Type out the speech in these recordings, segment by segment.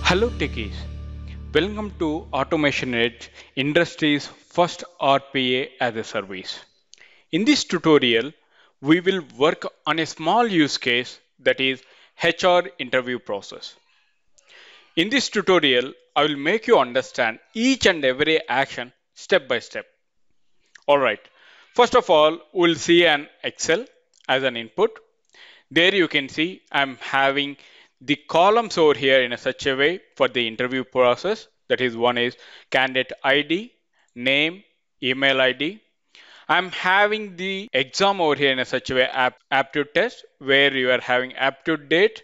Hello techies, welcome to Automation Edge, industry's first RPA as a service. In this tutorial, we will work on a small use case that is HR interview process. In this tutorial, I will make you understand each and every action step by step. Alright, first of all, we'll see an Excel as an input. There you can see I'm having the columns over here in such a way for the interview process. That is, one is candidate ID, name, email ID. I'm having the exam over here in such a way aptitude test where you are having aptitude date,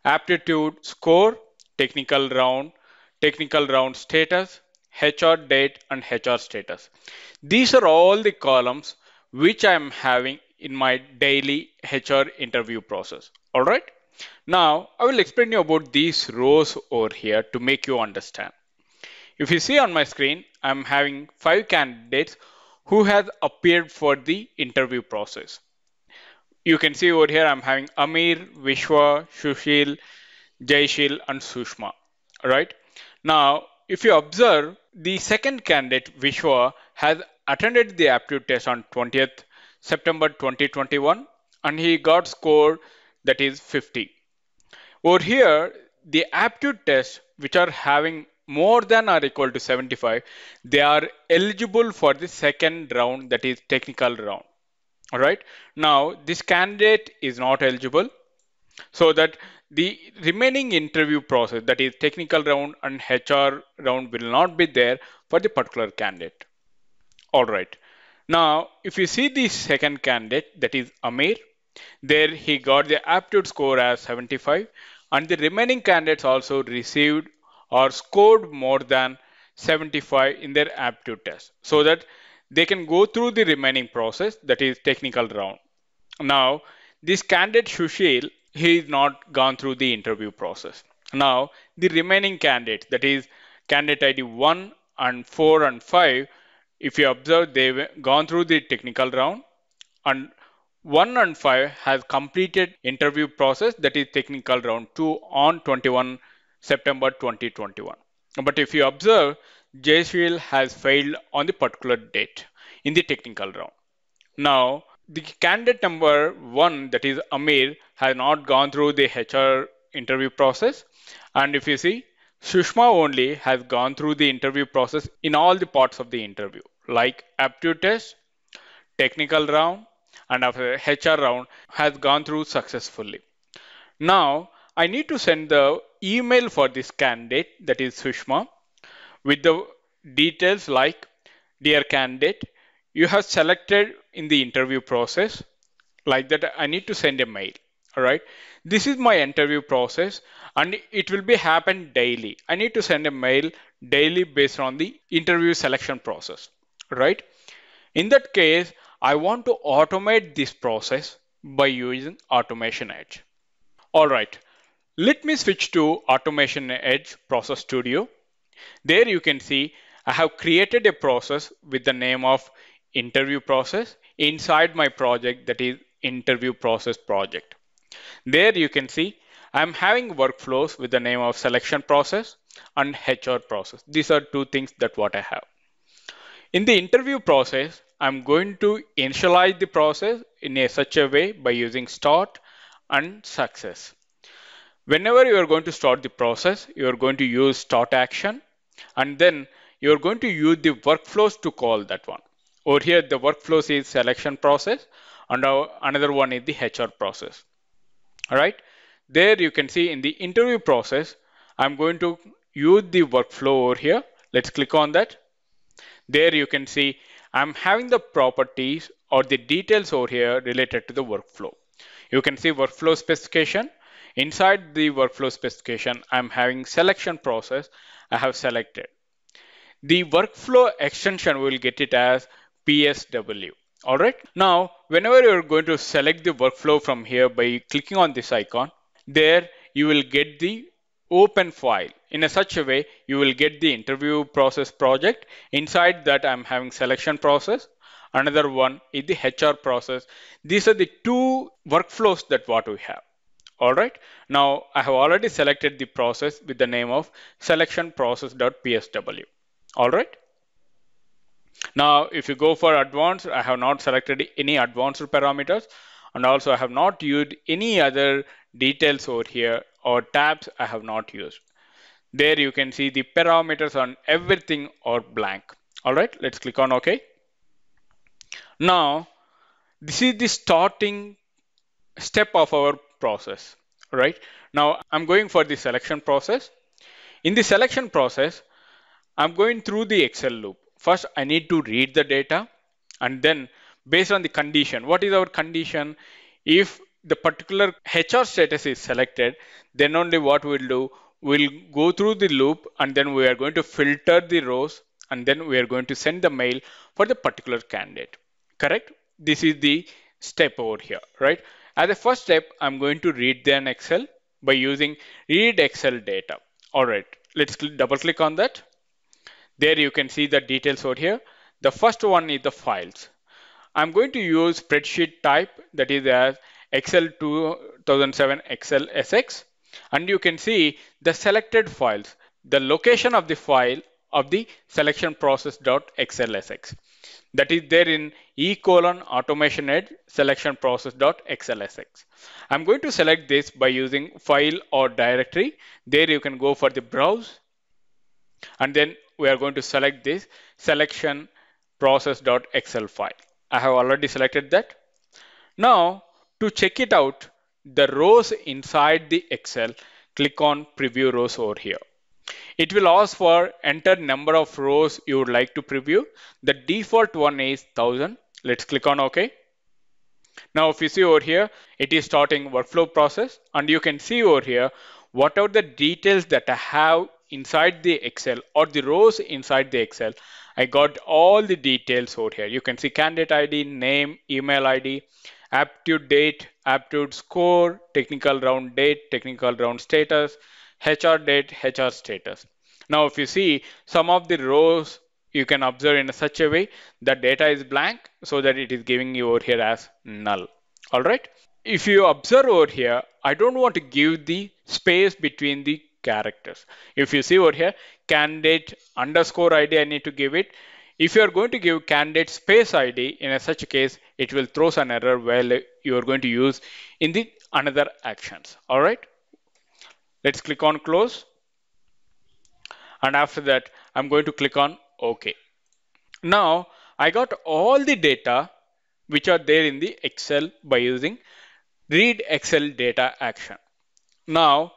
aptitude score, technical round status, HR date and HR status. These are all the columns which I am having in my daily HR interview process. All right. Now I will explain you about these rows over here to make you understand. If you see on my screen, I'm having 5 candidates who has appeared for the interview process. You can see over here I'm having Amir, Vishwa, Shushil, Jaishil and Sushma. All right. Now, if you observe, the second candidate, Vishwa, has attended the aptitude test on 20th September 2021 and he got score that is 50. Over here, the aptitude tests which are having more than or equal to 75, they are eligible for the second round, that is technical round. All right. Now, this candidate is not eligible, so that the remaining interview process, that is technical round and HR round, will not be there for the particular candidate. All right. Now, if you see the second candidate, that is Amir, there he got the aptitude score as 75 and the remaining candidates also received or scored more than 75 in their aptitude test so that they can go through the remaining process, that is technical round. Now, this candidate Shushil, he is not gone through the interview process. Now, the remaining candidates, that is candidate ID 1 and 4 and 5, if you observe, they've gone through the technical round and 1 and 5 has completed interview process, that is technical round 2 on 21 September 2021. But if you observe, Jayswil has failed on the particular date in the technical round. Now, the candidate number 1, that is Amir, has not gone through the HR interview process. And if you see, Sushma only has gone through the interview process in all the parts of the interview, like aptitude test, technical round, and after HR round has gone through successfully. Now, I need to send the email for this candidate, that is Sushma, with the details like, dear candidate, you have selected in the interview process. Like that, I need to send a mail. All right. This is my interview process and it will be happen daily. I need to send a mail daily based on the interview selection process. Right. In that case, I want to automate this process by using Automation Edge. All right. Let me switch to Automation Edge Process Studio. There you can see I have created a process with the name of interview process inside my project, that is interview process project. There you can see I'm having workflows with the name of selection process and HR process. These are two things that what I have. In the interview process, I'm going to initialize the process in such a way by using start and success. Whenever you are going to start the process, you are going to use start action and then you are going to use the workflows to call that one. Over here, the workflows is selection process and another one is the HR process. All right. There you can see in the interview process, I'm going to use the workflow over here. Let's click on that. There you can see I'm having the properties or the details over here related to the workflow. You can see workflow specification. Inside the workflow specification, I'm having selection process. I have selected. The workflow extension will get it as PSW. All right. Now, whenever you're going to select the workflow from here by clicking on this icon, there you will get the open file. In a such a way, you will get the interview process project. Inside that, I'm having selection process. Another one is the HR process. These are the two workflows that what we have. All right. Now I have already selected the process with the name of selection process.psw. All right. Now, if you go for advanced, I have not selected any advanced parameters, and also I have not used any other details over here or tabs I have not used. There you can see the parameters on everything are blank. All right, let's click on OK. Now, this is the starting step of our process, right? Now, I'm going for the selection process. In the selection process, I'm going through the Excel loop. First, I need to read the data, and then based on the condition, what is our condition? If the particular HR status is selected, then only what we'll do, we'll go through the loop, and then we are going to filter the rows, and then we are going to send the mail for the particular candidate. Correct? This is the step over here, right? As a first step, I'm going to read then Excel by using read Excel data. All right, let's double click on that. There you can see the details over here. The first one is the files. I'm going to use spreadsheet type, that is as Excel 2007 Excel SX, and you can see the selected files, the location of the file of the selection process.xlsx. That is there in automation edge selection process.xlsx. I'm going to select this by using file or directory. There you can go for the browse, and then we are going to select this selection process.xl file. I have already selected that. Now to check it out, the rows inside the Excel, click on preview rows over here. It will ask for enter number of rows you would like to preview. The default one is 1000. Let's click on OK. Now if you see over here, it is starting workflow process, and you can see over here whatever the details that I have inside the Excel or the rows inside the Excel, I got all the details over here. You can see candidate ID, name, email ID, aptitude date, aptitude score, technical round date, technical round status, HR date, HR status. Now if you see some of the rows, you can observe in such a way that data is blank, so that it is giving you over here as null. All right. If you observe over here, I don't want to give the space between the characters. If you see over here, candidate underscore ID, I need to give it. If you are going to give candidate space ID, in such a case, it will throw an error where you are going to use in the another actions. All right. Let's click on close. And after that, I'm going to click on OK. Now I got all the data which are there in the Excel by using read Excel data action. Now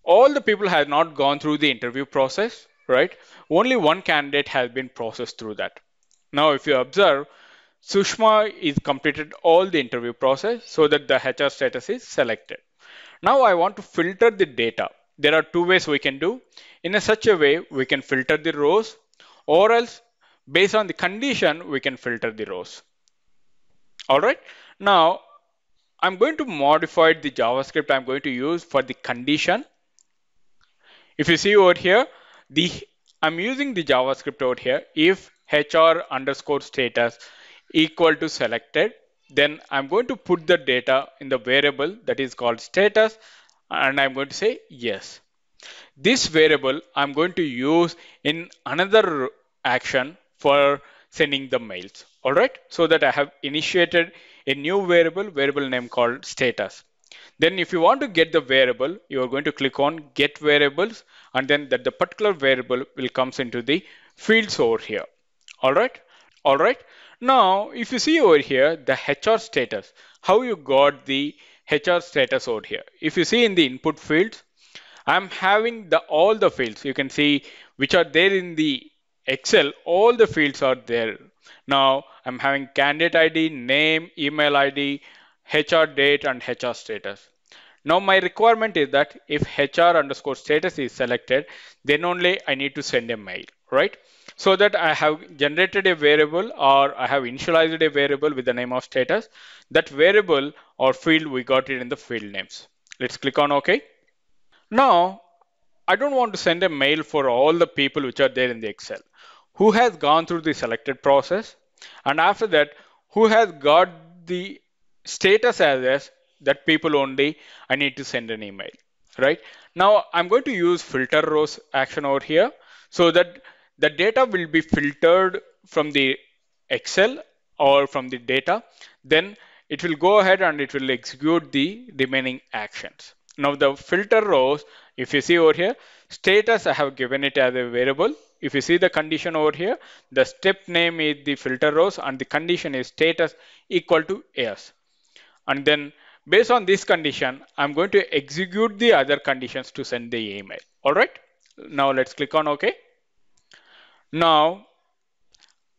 all the people have not gone through the interview process, right? Only one candidate has been processed through that. Now if you observe, Sushma is completed all the interview process so that the HR status is selected. Now I want to filter the data. There are two ways we can do. In such a way, we can filter the rows, or else based on the condition, we can filter the rows. All right. Now I'm going to modify the JavaScript I'm going to use for the condition. If you see over here, I'm using the JavaScript over here. If HR underscore status equal to selected, then I'm going to put the data in the variable that is called status, and I'm going to say yes. This variable I'm going to use in another action for sending the mails. All right, so that I have initiated a new variable name called status. Then if you want to get the variable, you are going to click on get variables, and then that the particular variable will comes into the fields over here. All right. All right. Now, if you see over here, the HR status, how you got the HR status over here. If you see in the input fields, I'm having all the fields. You can see which are there in the Excel. All the fields are there. Now I'm having candidate ID, name, email ID, HR date, and HR status. Now my requirement is that if HR underscore status is selected, then only I need to send a mail, right? So that I have generated a variable, or I have initialized a variable with the name of status. That variable or field, we got it in the field names. Let's click on OK. Now, I don't want to send a mail for all the people which are there in the Excel, who has gone through the selected process, and after that, who has got the status as that people only I need to send an email, right? Now I'm going to use filter rows action over here so that the data will be filtered from the Excel or from the data. Then it will go ahead and it will execute the remaining actions. Now the filter rows, if you see over here, status I have given it as a variable. If you see the condition over here, the step name is the filter rows and the condition is status equal to yes. And then based on this condition, I'm going to execute the other conditions to send the email. All right. Now let's click on OK. Now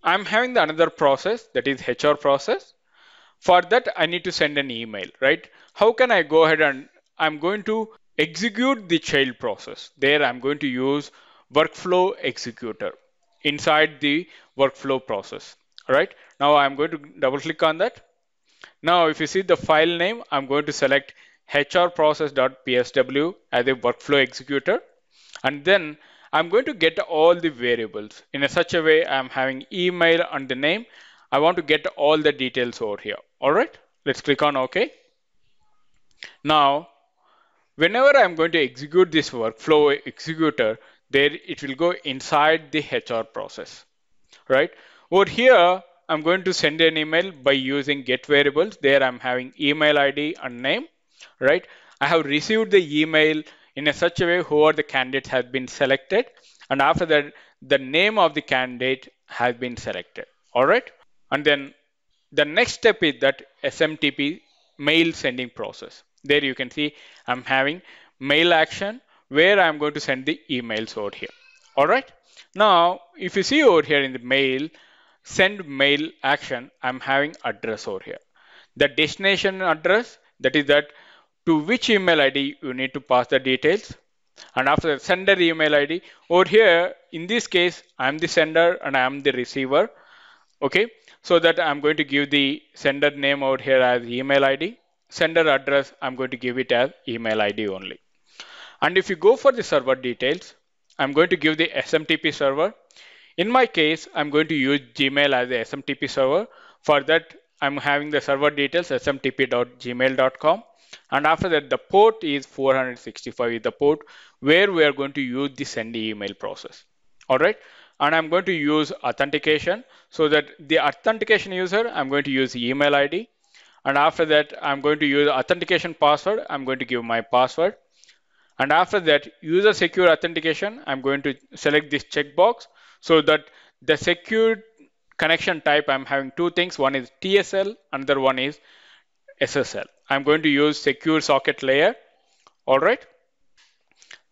I'm having the another process, that is HR process. For that, I need to send an email, right? How can I go ahead and I'm going to execute the child process. There I'm going to use workflow executor inside the workflow process. All right. Now I'm going to double click on that. Now, if you see the file name, I'm going to select hrprocess.psw as a workflow executor. And then I'm going to get all the variables in a such a way I'm having email and the name. I want to get all the details over here. All right, let's click on OK. Now, whenever I'm going to execute this workflow executor, there it will go inside the HR process, right? Over here, I'm going to send an email by using get variables. There I'm having email ID and name, right? I have received the email in a such a way who are the candidates has been selected. And after that, the name of the candidate has been selected. All right. And then the next step is that SMTP mail sending process. There you can see I'm having mail action where I'm going to send the emails over here. All right. Now, if you see over here in the mail, send mail action, I'm having address over here. The destination address, that is that to which email ID you need to pass the details. And after the sender email ID, over here, in this case, I'm the sender and I'm the receiver. Okay, so that I'm going to give the sender name over here as email ID. Sender address, I'm going to give it as email ID only. And if you go for the server details, I'm going to give the SMTP server. In my case, I'm going to use Gmail as a SMTP server. For that, I'm having the server details smtp.gmail.com. And after that, the port is 465 is the port where we are going to use the send email process. All right. And I'm going to use authentication so that the authentication user, I'm going to use email ID. And after that, I'm going to use authentication password. I'm going to give my password. And after that, user secure authentication, I'm going to select this checkbox so that the secure connection type, I'm having two things. One is TSL, another one is SSL. I'm going to use secure socket layer. All right.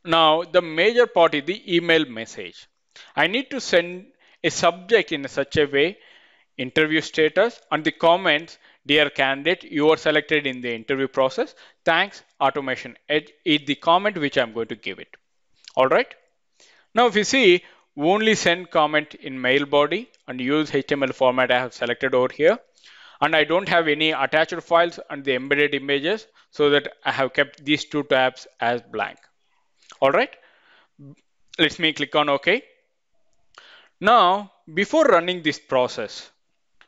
Now, the major part is the email message. I need to send a subject in such a way, interview status, and the comments, dear candidate, you are selected in the interview process. Thanks, Automation Edge is the comment which I'm going to give it. All right. Now, if you see, only send comment in mail body and use HTML format I have selected over here. And I don't have any attached files and the embedded images, so that I have kept these two tabs as blank. All right. Let me click on OK. Now, before running this process,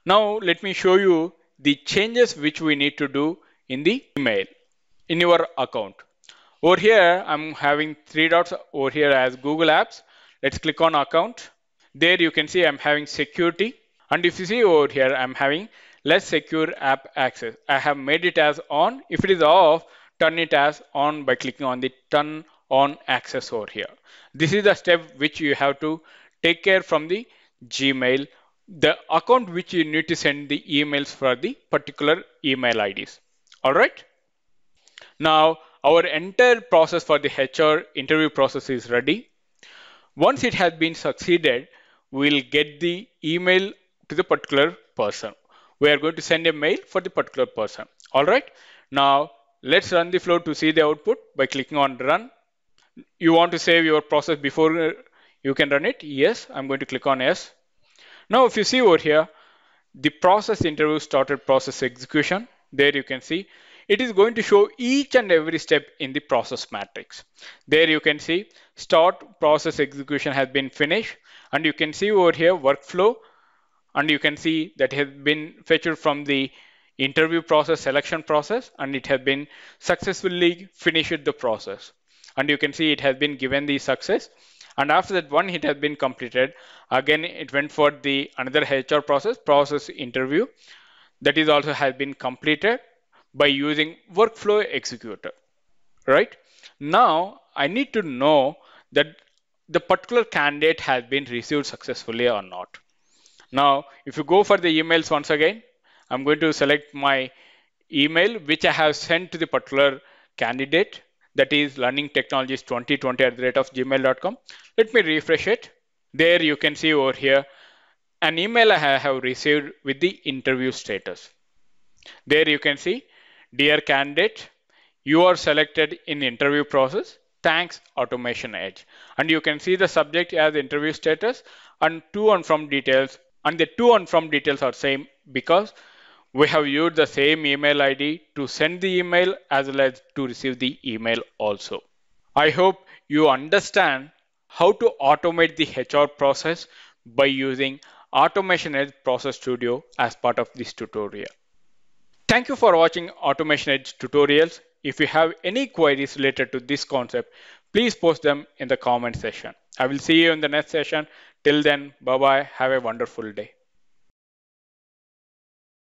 now let me show you the changes which we need to do in the email in your account. Over here, I'm having three dots over here as Google Apps. Let's click on account. There you can see I'm having security. And if you see over here, I'm having less secure app access. I have made it as on. If it is off, turn it as on by clicking on the turn on access over here. This is the step which you have to take care from the Gmail, the account which you need to send the emails for the particular email IDs. All right. Now, our entire process for the HR interview process is ready. Once it has been succeeded, we'll get the email to the particular person. We are going to send a mail for the particular person. All right. Now, let's run the flow to see the output by clicking on run. You want to save your process before you can run it? Yes, I'm going to click on yes. Now, if you see over here, the process interview started process execution. There you can see it is going to show each and every step in the process matrix. There you can see start process execution has been finished, and you can see over here workflow, and you can see that has been fetched from the interview process, selection process, and it has been successfully finished the process. And you can see it has been given the success. And after that one it has been completed, again it went for the another HR process interview. That is also has been completed by using workflow executor, right? Now I need to know that the particular candidate has been received successfully or not. Now, if you go for the emails once again, I'm going to select my email which I have sent to the particular candidate, that is learningtechnologies2020@gmail.com. Let me refresh it. There you can see over here an email I have received with the interview status. There you can see, dear candidate, you are selected in interview process. Thanks, Automation Edge. And you can see the subject as interview status and to and from details. And the to and from details are same because we have used the same email ID to send the email as well as to receive the email also. I hope you understand how to automate the HR process by using Automation Edge Process Studio as part of this tutorial. Thank you for watching Automation Edge tutorials. If you have any queries related to this concept, please post them in the comment section. I will see you in the next session. Till then, bye bye. Have a wonderful day.